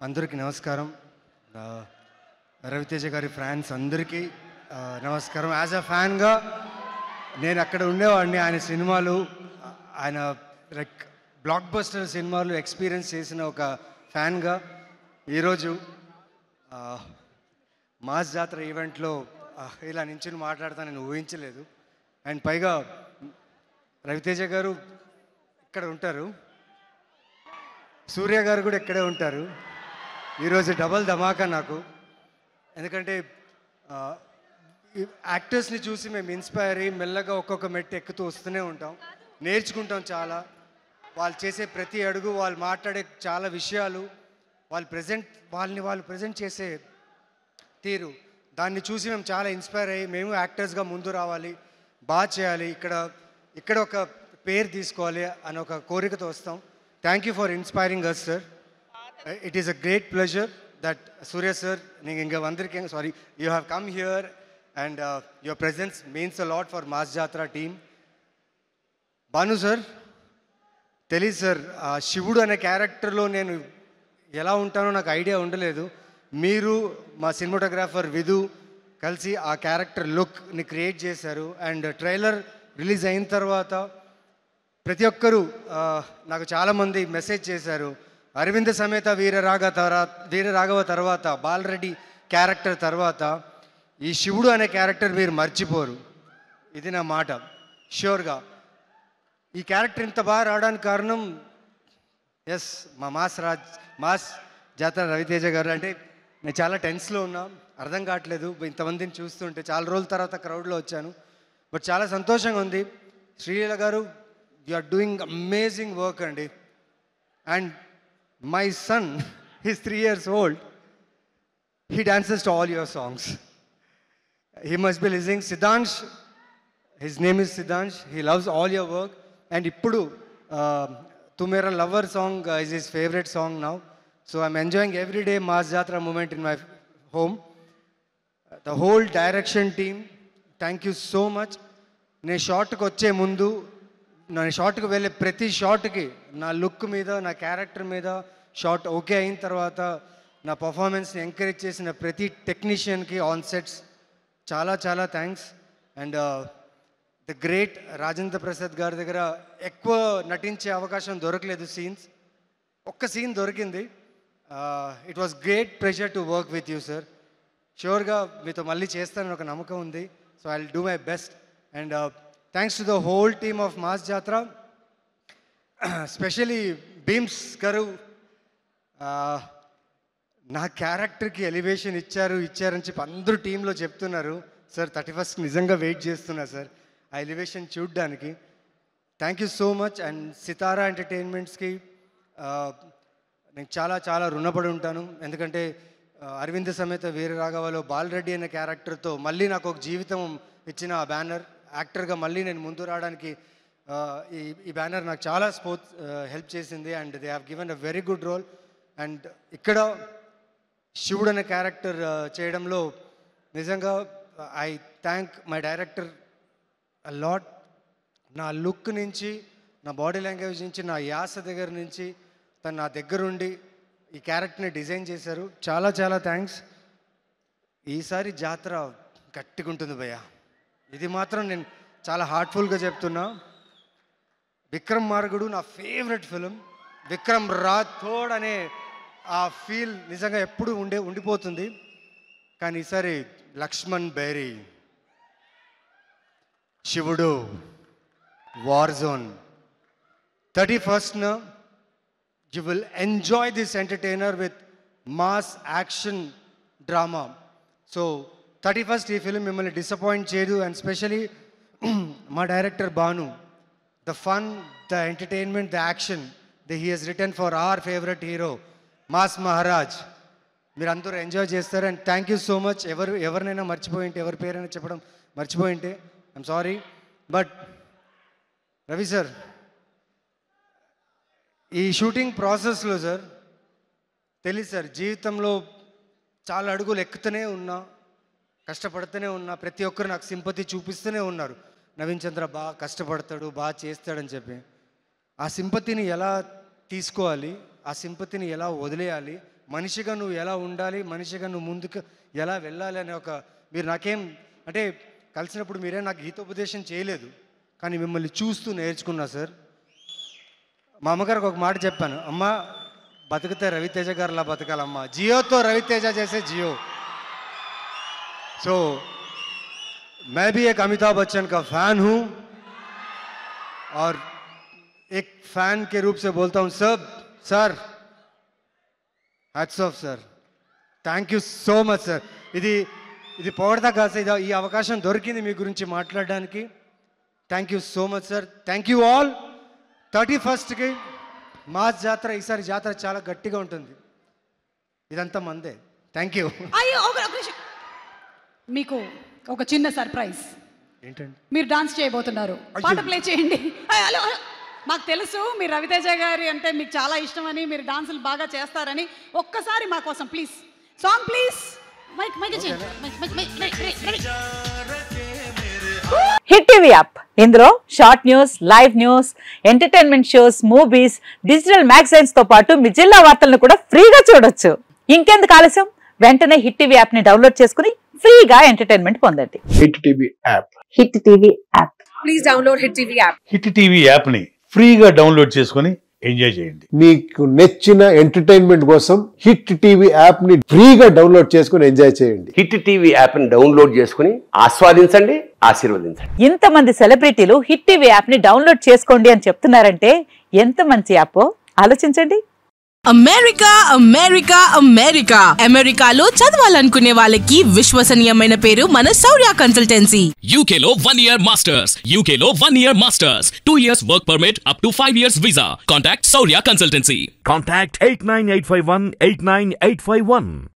అందరికీ నమస్కారం. రవితేజ గారి ఫ్యాన్స్ అందరికీ నమస్కారం. యాజ్ అ ఫ్యాన్గా నేను అక్కడ ఉండేవాడిని. ఆయన సినిమాలు, ఆయన లైక్ బ్లాక్ బస్టర్ సినిమాలు ఎక్స్పీరియన్స్ చేసిన ఒక ఫ్యాన్గా ఈరోజు మాస్ జాతర ఈవెంట్లో ఇలా నించుని మాట్లాడతా నేను ఊహించలేదు. అండ్ పైగా రవితేజ గారు ఇక్కడ ఉంటారు, సూర్య గారు కూడా ఇక్కడే ఉంటారు. ఈరోజు డబల్ ధమాకా నాకు. ఎందుకంటే యాక్టర్స్ని చూసి మేము ఇన్స్పైర్ అయ్యి మెల్లగా ఒక్కొక్క మెట్టు ఎక్కుతూ వస్తూనే ఉంటాం, నేర్చుకుంటాం చాలా. వాళ్ళు చేసే ప్రతి అడుగు, వాళ్ళు మాట్లాడే చాలా విషయాలు, వాళ్ళు ప్రజెంట్ చేసే తీరు, దాన్ని చూసి మేము చాలా ఇన్స్పైర్ అయ్యి మేము యాక్టర్స్గా ముందు రావాలి, బాగా చేయాలి, ఇక్కడ ఒక పేరు తీసుకోవాలి అని ఒక కోరికతో వస్తాం. Thank you for inspiring us sir. It is a great pleasure that Surya sir, நீங்கள் இங்கே வந்திருக்கீங்க, sorry, you have come here and your presence means a lot for Mass Jathara team. Bhanu sir, తెలీదు సార్, శివుడు అనే క్యారెక్టర్లో నేను ఎలా ఉంటానో నాకు ఐడియా ఉండలేదు. మీరు మా సినిమాటోగ్రాఫర్ విధు కలిసి ఆ క్యారెక్టర్ లుక్ని క్రియేట్ చేశారు. అండ్ ట్రైలర్ రిలీజ్ అయిన తర్వాత ప్రతి ఒక్కరూ నాకు చాలామంది మెసేజ్ చేశారు, అరవింద సమేత వీరరాఘవ తర్వాత, బాలరెడ్డి క్యారెక్టర్ తర్వాత ఈ శివుడు అనే క్యారెక్టర్ మీరు మర్చిపోరు. ఇది నా మాట ష్యూర్గా. ఈ క్యారెక్టర్ ఇంత బాగా రావడానికి కారణం ఎస్ మా మాస్ జాతర రవితేజ గారు. అంటే నేను చాలా టెన్స్లో ఉన్నా, అర్థం కావట్లేదు ఇంతమందిని చూస్తుంటే. చాలా రోజుల తర్వాత క్రౌడ్లో వచ్చాను, బట్ చాలా సంతోషంగా ఉంది. శ్రీలీల గారు, you are doing amazing work andi. And my son, he's 3 years old, he dances to all your songs. He must be listening. Siddhansh, his name is Siddhansh, he loves all your work. And ippudu Tu Mera Lover song is his favorite song now. So I'm enjoying every day Maas Jatra moment in my home. The whole direction team, thank you so much. Ne shot ku వచ్చే ముందు, నా షాట్కి వెళ్ళే ప్రతి షాట్కి నా look మీద, నా character మీద shot okay అయిన తర్వాత నా పర్ఫార్మెన్స్ని ఎంకరేజ్ చేసిన ప్రతి టెక్నీషియన్కి ఆన్ సెట్స్ చాలా చాలా thanks. And the great Rajendra Prasad గారి దగ్గర ఎక్కువ నటించే అవకాశం దొరకలేదు. ఒక్క సీన్ దొరికింది. It was great pressure to work with you sir. ష్యూర్గా మీతో మళ్ళీ చేస్తానని ఒక నమ్మకం ఉంది. So I will do my best. And thanks to the whole team of Maas Jatra, especially Beams garu, నా క్యారెక్టర్కి ఎలివేషన్ ఇచ్చారని చెప్పి అందరూ టీంలో చెప్తున్నారు. సార్ 31st నిజంగా వెయిట్ చేస్తున్నా సార్ ఆ ఎలివేషన్ చూడడానికి. Thank you so much. And Sithara ఎంటర్టైన్మెంట్స్కి నేను చాలా చాలా రుణపడి ఉంటాను. ఎందుకంటే అరవింద సమేత వీరరాఘవలో బాలరెడ్డి అనే క్యారెక్టర్తో మళ్ళీ నాకు ఒక జీవితం ఇచ్చిన ఆ బ్యానర్, యాక్టర్గా మళ్ళీ నేను ముందు రావడానికి ఈ బ్యానర్ నాకు చాలా హెల్ప్ చేసింది. And they have given a very good role. And ఇక్కడ శివుడు అనే క్యారెక్టర్ చేయడంలో నిజంగా I thank my director a lot. నా లుక్ నుంచి, నా బాడీ లాంగ్వేజ్ నుంచి, నా యాస దగ్గర నుంచి తను నా దగ్గరుండి ఈ క్యారెక్టర్ని డిజైన్ చేశారు. చాలా చాలా థ్యాంక్స్. ఈసారి జాతర గట్టిగా ఉంటుంది భయ్యా, ఇది మాత్రం నేను చాలా హార్ట్ఫుల్గా చెప్తున్నా. విక్రమ్ మార్గుడు నా ఫేవరెట్ ఫిలిం. విక్రమ్ రాథోడ్ అనే ఆ ఫీల్ నిజంగా ఎప్పుడు ఉండిపోతుంది. కానీ ఈసారి లక్ష్మణ్ బేరీ, శివుడు, war zone, 31st you will enjoy this entertainer with mass action drama. So 31st ఈ ఫిలిం మిమ్మల్ని డిసప్పాయింట్ చేయదు. అండ్ స్పెషలీ మా director Bhanu, the fun, the entertainment, the action the he he's return for our favourite hero mass Maharaj, మీరు అందరూ enjoy చేస్తారు. And thank you so much. ఎవరినైనా మర్చిపోయింటే, ఎవరి పేరైనా చెప్పడం మర్చిపోయింటే I'm sorry. But Ravi sir, ఈ షూటింగ్ ప్రాసెస్లో సార్ తెలియదు సార్, జీవితంలో చాలా అడుగులు ఎక్కుతూనే ఉన్నా, కష్టపడుతూనే ఉన్నా. ప్రతి ఒక్కరు నాకు సింపతి చూపిస్తూనే ఉన్నారు, నవీన్ చంద్ర బాగా కష్టపడతాడు, బాగా చేస్తాడని చెప్పి. ఆ సింపతిని ఎలా తీసుకోవాలి, ఆ సింపతిని ఎలా వదిలేయాలి, మనిషిగా నువ్వు ఎలా ఉండాలి, మనిషిగా నువ్వు ముందుకు ఎలా వెళ్ళాలి అనే ఒక మీరు నాకేం అంటే కలిసినప్పుడు మీరే నాకు గీతోపదేశం చేయలేదు, కానీ మిమ్మల్ని చూస్తూ నేర్చుకున్నా సార్. మా అమ్మగారికి ఒక మాట చెప్పాను, అమ్మ బతికితే రవితేజ గారిలా బతకాలమ్మా, జియోతో రవితేజ చేసే జియో. सो मैं भी एक अमिताभ बच्चन का फैन हूँ और एक फैन के रूप से बोलता हूँ sir hats off sir, thank you so much sir. ఇది పొగడతా కాదు సార్, ఈ అవకాశం దొరికింది మీ గురించి మాట్లాడడానికి. Thank you so much sir. Thank you all. 31st mass జాతర, ఈసారి జాతర చాలా గట్టిగా ఉంటుంది, ఇదంతా మందే. Thank you. మీకు ఒక చిన్న సర్ప్రైజ్. ఏంటండి? మీరు డాన్స్ చేయబోతున్నారు, పాట ప్లే చేయండి. హలో, మాకు తెలుసు మీరు రవితేజ గారి అంటే మీకు చాలా ఇష్టమని, మీరు డాన్సులు బాగా చేస్తారని. ఒక్కసారి మా కోసం please song please. Hit TV app, ఇందులో short news, live news, entertainment shows, movies, digital magazines తో పాటు మీ జిల్లా వార్తలను కూడా ఫ్రీగా చూడొచ్చు. ఇంకెందుకు ఆలస్యం, వెంటనే హిట్ టీవీ యాప్ ని డౌన్లోడ్ చేసుకుని ఫ్రీగా ఎంటర్టైన్మెంట్ పొందండి. Hit TV app. Hit TV app. Please download hit TV app. Hit TV app ని ఫ్రీగా డౌన్లోడ్ చేసుకుని ఎంజాయ్ చేయండి. మీకు నచ్చిన ఎంటర్టైన్మెంట్ కోసం హిట్ టీవీ యాప్ ని ఫ్రీగా డౌన్లోడ్ చేసుకుని ఎంజాయ్ చేయండి. హిట్ టీవీ యాప్ ని డౌన్లోడ్ చేసుకుని ఆస్వాదించండి, ఆశీర్వదించండి. ఇంతమంది సెలబ్రిటీలు హిట్ టీవీ యాప్ ని డౌన్లోడ్ చేసుకోండి అని చెప్తున్నారంటే ఎంత మంచి యాప్ ఆలోచించండి. అమెరికా అమెరికా అమెరికా అమెరికాలో చదవాలనుకునే వాళ్ళకి విశ్వసనీయమైన పేరు మన శౌర్య కన్సల్టెన్సీ. UK లో 1 year masters, UK లో 1 year masters, 2 years work permit up to 5 years visa. Contact Shaurya Consultancy. Contact 89851 89851.